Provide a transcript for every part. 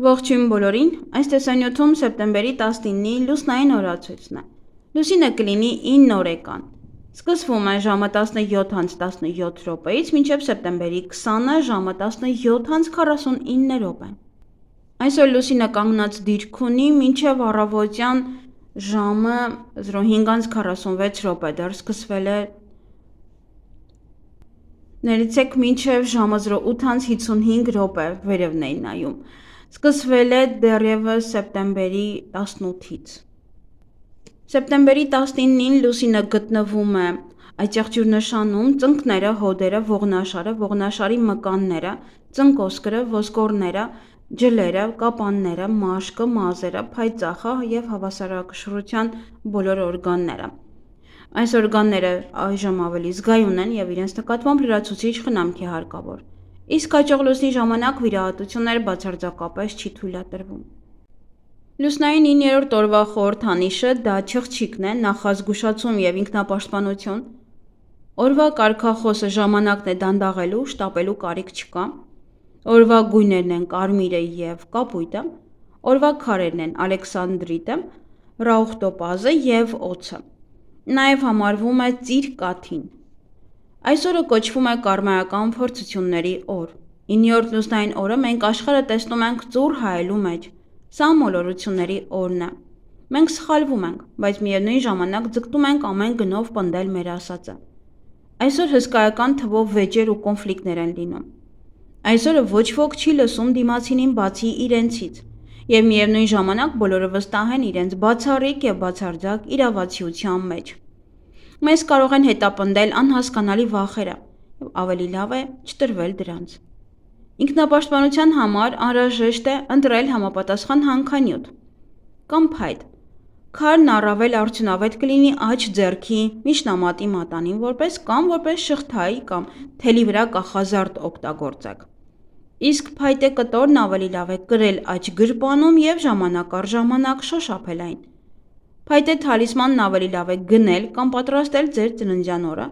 Ողջույն բոլորին, այս տեսանյութում սեպտեմբերի 19-ի լուսնային օրացույցն է։ Լուսինը կլինի 9 օրեկան։ Սկսվում է ժամը 17:17-ից մինչև սեպտեմբերի 20-ը ժամը 17:49 Այսօր լուսինը կանգնած դիրք ունի մինչև առավոտյան ժամը 05:46 դեռ սկսվել է Ներեցեք մինչև ժամը 08:55 վերևն էի նայում։ Սկսվել է դեռևս սեպտեմբերի 18-ից։ Սեպտեմբերի 19-ին լուսինը գտնվում է այծեղջյուր նշանում, ծնկները, հոդերը, ողնաշարը, ողնաշարի մկանները, ծնկոսկրը, ոսկորները, ջլերը, կապանները, մաշկը, մազերը, փայծաղը և հավասարակշռության բոլոր օրգանները։ Այս օրգանները այժմ ավելի զգայուն են և իրենց նկատմամբ լրացուցիչ խնամքի հարկավոր, իսկ հաջող լուսնի ժամանակ վիրահատություններ բացարձակապես չի թույլատրվում։ Լուսնային 9-րդ օրվա խորհրդանիշը դա չղջիկն է, նախազգուշացում և ինքնապաշտպանություն։ Օրվա կարգախոսը ժամանակն է դանդաղելու, շտապելու կարիք չկա։ Օրվա գույներն են կարմիրը և կապույտը, օրվա քարերն են ալեքսանդրիտը, ռաուխտոպազը և օձը։ Նաև համարվում է ծիր կաթին։ Այս օրը կոչվում է կարմայական փորձությունների օր։ 9-րդ լուսնային օրը մենք աշխարհը տեսնում ենք ծուռ հայելու մեջ։ Սա մոլորությունների օրն է։ Մենք սխալվում ենք, բայց միևնույն ժամանակ ձգտում ենք ամեն գնով պնդել մեր ասածը։ Այսօր հսկայական թվով վեճեր ու կոնֆլիկտներ են լինում։ Այսօրը ոչ ոք չի լսում դիմացինին բացի իրենցից, և միևնույն ժամանակ բոլորը վստահ են իրենց բացառիկ և բացարձակ իրավացիության մեջ։ Մեզ կարող են հետապնդել անհասկանալի վախերը, և ավելի լավ է չտրվել դրանց։ Ինքնապաշտպանության համար անհրաժեշտ է ընտրել համապատասխան հանքանյութ կամ փայտ։ Քարն առավել արդյունավետ կլինի աջ ձեռքի միջնամատի մատանին կամ որպես շղթայի կամ թելի վրա կախազարդ օգտագործեք։ Իսկ փայտե կտորն ավելի լավ է կրել աջ գրպանում և ժամանակ առ ժամանակ շոշափել այն։ Փայտե թալիսմանն ավելի լավ է գնել կամ պատրաստել ձեր ծննդյան օրը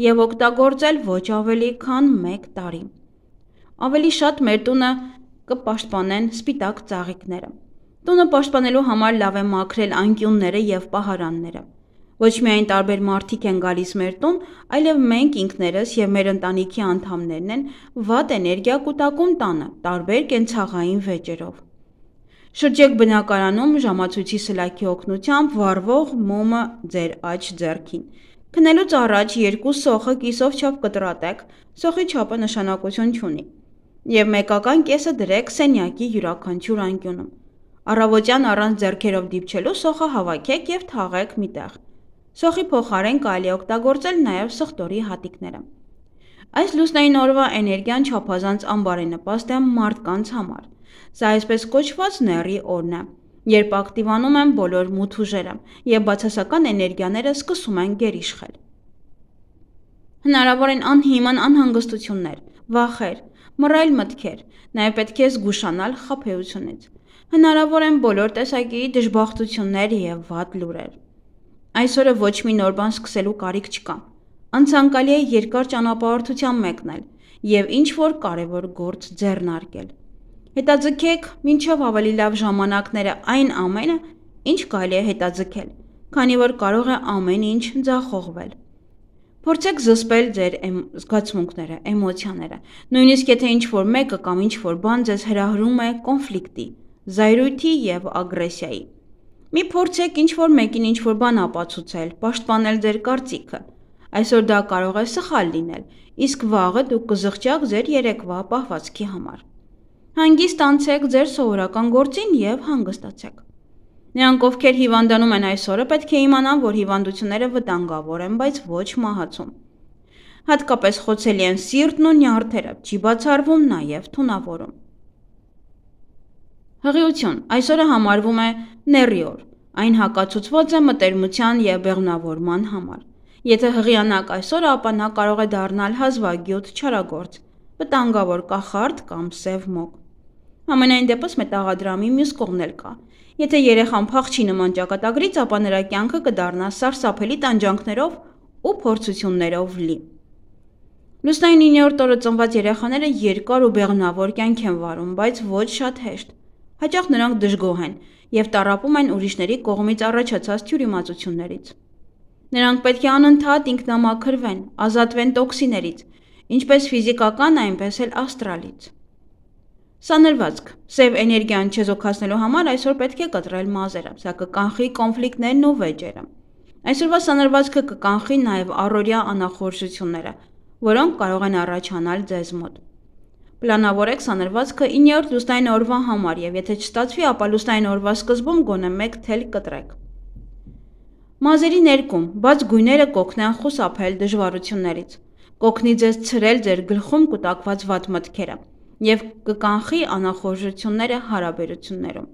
և օգտագործել ոչ ավելի քան 1 տարի։ Ավելի շատ մեր տունը կպաշտպանեն սպիտակ ծաղիկները։ Տունը պաշտպանելու համար լավ է մաքրել անկյունները և պահարանները։ Ոչ միայն տարբեր մարդիկ են գալիս մեր տուն, այլև մենք ինքներս և մեր ընտանիքի անդամներն են վատ էներգիա կուտակում տանը տարբեր կենցաղային վեճերով։ Շրջեք բնակարանում ժամացույցի սլաքի օգնությամբ վառվող մոմը ձեր աջ ձեռքին։ Քնելուց առաջ 2 սոխը կիսով չափ կտրատեք, սոխի չափը նշանակություն չունի, և մեկական կեսը դրեք սենյակի յուրաքանչյուր անկյունում։ Առավոտյան առանց ձեռքերով դիպչելու սոխը հավաքեք և թաղեք մի տեղ։ Սոխի փոխարեն կարելի է օգտագործել նաև սխտորի հատիկները։ Այս լուսնային օրվա էներգիան չափազանց անբարենպաստ է մարդկանց համար։ Սա այսպես կոչված նեռի օրն է, երբ ակտիվանում են բոլոր մութ ուժերը, և բացասական էներգիաները սկսում են գերիշխել։ Հնարավոր են անհիմն անհանգստություններ, վախեր, մռայլ մտքեր, նաև պետք է զգուշանալ խաբեությունից։ Հնարավոր են բոլոր տեսակի դժբախտություններ և վատ լուրեր։ Այսօրը ոչ մի նոր բան սկսելու կարիք չկա։ Անցանկալի է երկար ճանապարհորդության մեկնել և ինչ-որ կարևոր գործ ձեռնարկել։ Հետաձգեք մինչև ավելի լավ ժամանակները այն ամենը, ինչ կարելի է հետաձգել, քանի որ կարող է ամեն ինչ ձախողվել։ Փորձեք զսպել ձեր զգացմունքները, էմոցիաները, նույնիսկ եթե ինչ-որ մեկը կամ ինչ-որ բան ձեզ հրահրում է կոնֆլիկտի, զայրույթի և ագրեսիայի։ Մի փորձեք ինչ-որ մեկին ինչ-որ բան ապացուցել, պաշտպանել ձեր կարծիքը։ Այսօր դա կարող է սխալ լինել, իսկ վաղը դուք կզղջաք ձեր երեկվա պահվածքի համար։ Հանգիստ անցեք ձեր սովորական գործին և հանգստացեք։ Նրանք, ովքեր հիվանդանում են այս օրը, պետք է իմանան, որ հիվանդությունները վտանգավոր են, բայց ոչ մահացում։ Հատկապես խոցելի են սիրտն ու նյարդերը, չի բացառվում նաև թունավորում։ Հղիություն այսօրը համարվում է նեռի օր։ Այն հակացուցված է մտերմության և բեղմնավորման համար։ Եթե հղիանաք այսօրը, ապա նա կարող է դառնալ հազվագյուտ չարագործ, վտանգավոր կախարդ կամ սև մոգ։ Համենայն դեպս մետաղադրամի մյուս կողմն էլ կա։ Եթե երեխան փախչի նման ճակատագրից, ապա նրա կյանքը կդառնա սարսափելի տանջանքներով ու փորձություններով լի։ Լուսնային 9-րդ օրը ծնված երեխաները երկար ու բեղմնավոր կյանք են վարում, բայց ոչ շատ հեշտ։ Հաճախ նրանք դժգոհ են և տառապում են ուրիշների կողմից առաջացած թյուրիմացություններից։ Նրանք պետք է անընդհատ ինքնամաքրվեն, ազատվեն տոքսիներից, ինչպես ֆիզիկական, այնպես էլ աստրալից։ Սանրվածք։ Սև էներգիան չեզոքացնելու համար այսօր պետք է կտրել մազերը, սա կկանխի կոնֆլիկտներն ու վեճերը։ Այսօրվա սանրվածքը կկանխի նաև առօրյա անախորժությունները, որոնք կարող են առաջանալ ձեզ մոտ։ Պլանավորեք սանրվածքը 9-րդ լուսնային օրվա համար և եթե չստացվի, ապա լուսնային օրվա սկզբում գոնե 1 թել կտրեք։ Մազերի ներկում, բաց գույները կօգնեն խուսափել դժվարություններից, կօգնի ձեզ ցրել ձեր գլխում կուտակված վատ մտքերը և կկանխի անախորժությունները հարաբերություններում։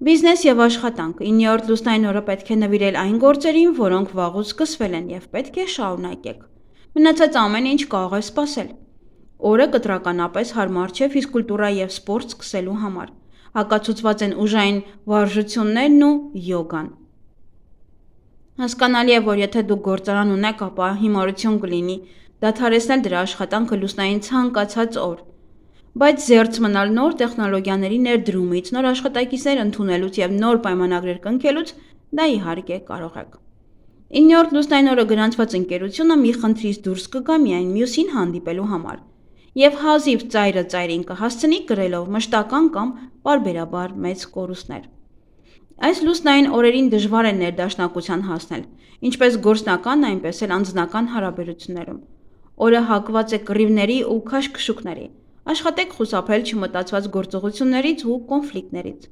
Բիզնես և աշխատանք։ 9-րդ լուսնային օրը պետք է նվիրել այն գործերին, որոնք վաղուց սկսվել են և պետք է շարունակեք։ Մնացած ամեն ինչ կարող է սպասել։ Օրը կտրականապես հարմար չէ ֆիզկուլտուրա և սպորտ սկսելու համար։ Հակացուցված են ուժային վարժություններն ու յոգան։ Հասկանալի է, որ եթե դուք գործարան ունեք, ապա հիմարություն կլինի դադարեցնել դրա աշխատանքը լուսնային ցանկացած օր։ Բայց զերծ մնալ նոր տեխնոլոգիաների ներդրումից, նոր աշխատակիցներ ընդունելուց և նոր պայմանագրեր կնքելուց, դա իհարկե կարող եք։ 9-րդ լուսնային օրը գրանցված ընկերությունը մի խնդրից դուրս կգա միայն մյուսին հանդիպելու համար և հազիվ ծայրը ծայրին կհասցնի կրելով մշտական կամ պարբերաբար մեծ կորուստներ։ Այս լուսնային օրերին դժվար է ներդաշնակության հասնել, ինչպես գործնական, այնպես էլ անձնական հարաբերություններում։ Օրը հակված է կռիվների ու քաշքշուկների։ Աշխատեք խուսափել չմտածված գործողություններից ու կոնֆլիկտներից։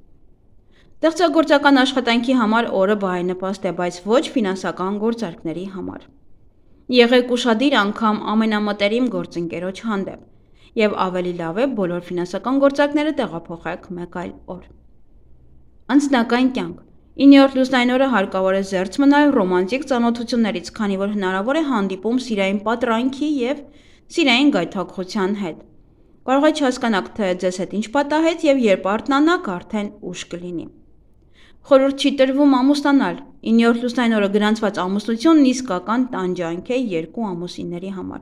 Ստեղծագործական աշխատանքի համար օրը բարենպաստ է, բայց ոչ ֆինանսական գործարքների համար։ Եղեք ուշադիր անգամ ամենամտերիմ գործընկերոջ հանդեպ և ավելի լավ է բոլոր ֆինանսական գործարքները տեղափոխեք մեկ այլ օր։ Անձնական կյանք։ 9-րդ լուսնային օրը հարկավոր է զերծ մնալ ռոմանտիկ ծանոթություններից, քանի որ հնարավոր է հանդիպում սիրային պատրանքի և սիրային գայթակղության հետ։ Կարող է չհասկանաք, թե ձեզ հետ ինչ պատահեց և երբ արթնանաք, արդեն ուշ կլինի։ Խորհուրդ չի տրվում ամուսնանալ։ 9-րդ լուսնային օրը գրանցված ամուսնությունն իսկական տանջանք է երկու ամուսինների համար։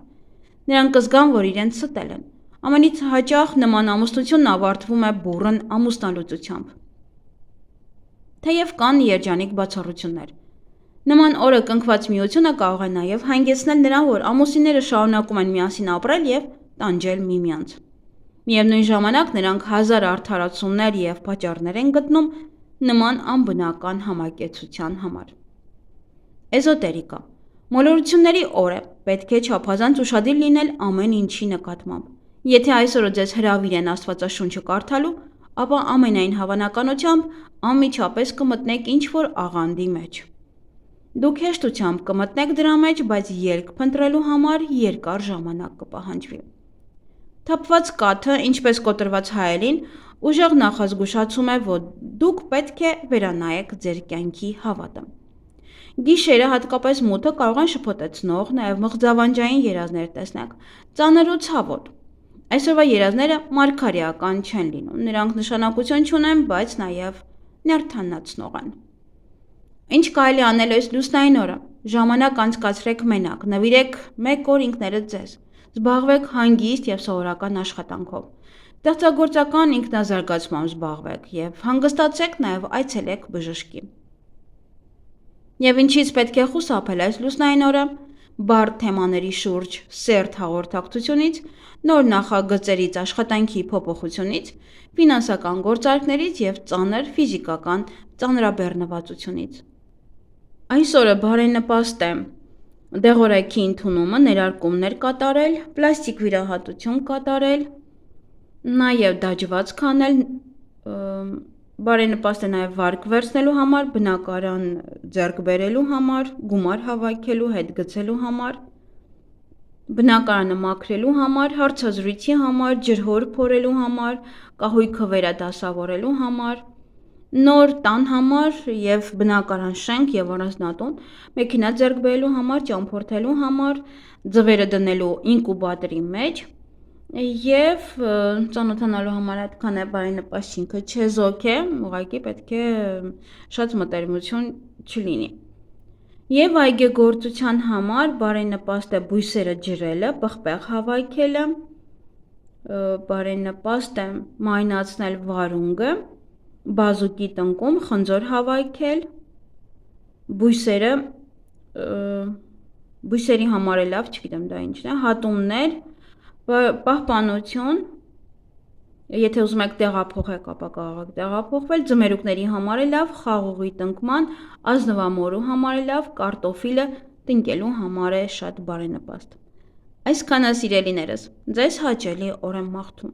Նրանք կզգան, որ իրենց ստել են։ Ամենից հաճախ նման ամուսնությունն ավարտվում է բուռն ամուսնալուծությամբ։ Թեև կան երջանիկ բացառություններ։ Նման օրը կնքված միությունը կարող է նաև հանգեցնել նրան, որ ամուսինները շարունակում են միասին ապրել և տանջել միմյանց։ Միևնույն ժամանակ նրանք հազար արդարացումներ և պատճառներ են գտնում նման անբնական համակեցության համար։ Էզոտերիկա։ Մոլորությունների օր է, պետք է չափազանց ուշադիր լինել ամեն ինչի նկատմամբ։ Եթե այսօրը ձեզ հրավիրեն Աստվածաշունչը կարդալու, ապա ամենայն հավանականությամբ անմիջապես կմտնեք ինչ-որ աղանդի մեջ։ Դուք հեշտությամբ կմտնեք դրա մեջ, բայց ելք փնտրելու համար երկար ժամանակ կպահանջվի։ Թափված կաթը, ինչպես կոտրված հայելին, ուժեղ նախազգուշացում է, որ դուք պետք է վերանայեք ձեր կյանքի հավատը։ Գիշերը, հատկապես մութը, կարող են շփոթեցնող, նաև մղձավանջային երազներ տեսնեք, ծանր ու ցավոտ։ Այսօրվա երազները մարգարեական չեն լինում, նրանք նշանակություն չունեն, բայց նաև նյարդայնացնող են։ Ինչ կարելի անել այս լուսնային օրը։ Ժամանակ անցկացրեք մենակ, նվիրեք 1 օր ինքներդ ձեզ, զբաղվեք հանգիստ և սովորական աշխատանքով, ստեղծագործական ինքնազարգացմամբ զբաղվեք և հանգստացեք, նաև այցելեք բժշկի։ Եվ ինչից պետք է խուսափել այս լուսնային օրը։ Բարդ թեմաների շուրջ սերտ հաղորդակցությունից, նոր նախագծերից, աշխատանքի փոփոխությունից, ֆինանսական գործարքներից և ծանր ֆիզիկական ծանրաբեռնվածությունից։ Այս օրը բարենպաստ է դեղորայքի ընդունումը, ներարկումներ կատարել, պլաստիկ վիրահատություն կատարել, նաև դաջվածք անել, բարենպաստ է նաև վարկ վերցնելու համար, բնակարան ձեռք բերելու համար, գումար հավաքելու, հետ գցելու համար, բնակարանը մաքրելու համար, հարցազրույցի համար, ջրհոր փորելու համար, կահույքը վերադասավորելու համար, նոր տան համար և բնակարան, շենք և առանձնատուն, մեքենա ձեռք բերելու համար, ճամփորդելու համար, ձվերը դնելու ինկուբատորի մեջ և ծանոթանալու համար այդքան է, բարենպաստ ինքը չեզոք է, ուղղակի պետք է շատ մտերմություն չլինի։ Եվ այգեգործության համար բարենպաստ է բույսերը ջրելը, պղպեղ հավաքելը, բարենպաստ է մայնացնել վարունգը, բազուկի տնկում խնձոր հավաքել, բույսերի համար է լավ, չգիտեմ դա ինչն է, հատումներ, պահպանություն, եթե ուզում եք տեղափոխեք, ապա կարող եք տեղափոխվել, ձմերուկների համար է լավ, խաղողի տնկման, ազնվամորու համար է լավ, կարտոֆիլը տնկելու համար է շատ բարենպաստ։ Այսքանը սիրելիներս, ձեզ հաճելի օր եմ մաղթում։